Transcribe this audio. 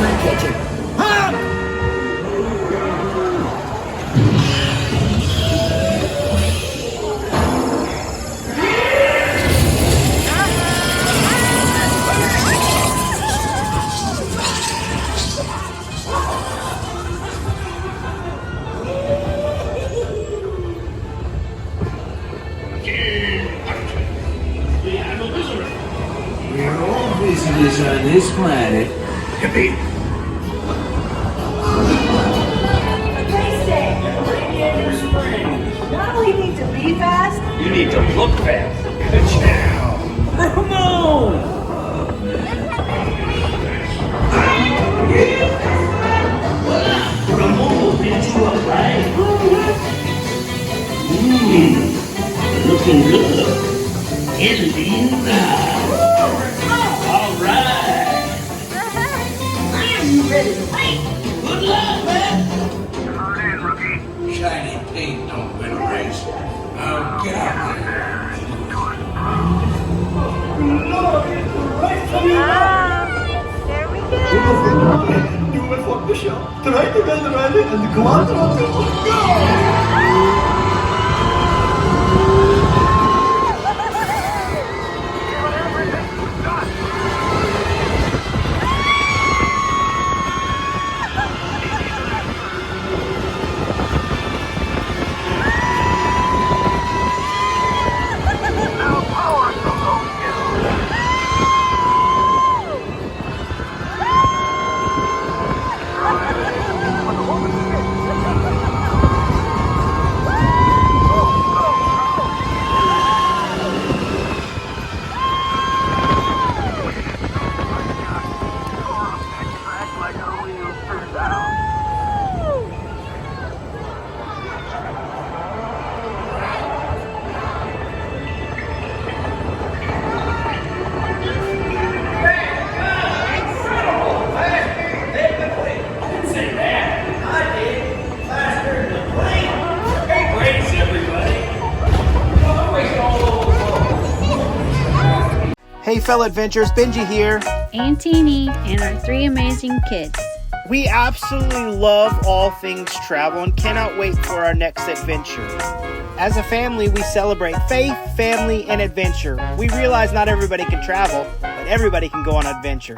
Try catch him. Huh? We're all visitors on this planet. Yippee! They say Radiator Springs. Not only need to be fast, You need to look fast. Good now. Ramon! Ramon will beat you up, right? Looking good. It'll be you now. All right. Are you ready to fight? Good luck, man. Shiny paint don't win a race. Now get out there. There we go. Nu met wat Michel. Draait de bel eruit en de kwaad erop. Hey fellow adventurers, Benji here. And Teeny and our three amazing kids. We absolutely love all things travel and cannot wait for our next adventure. As a family, we celebrate faith, family, and adventure. We realize not everybody can travel, but everybody can go on an adventure.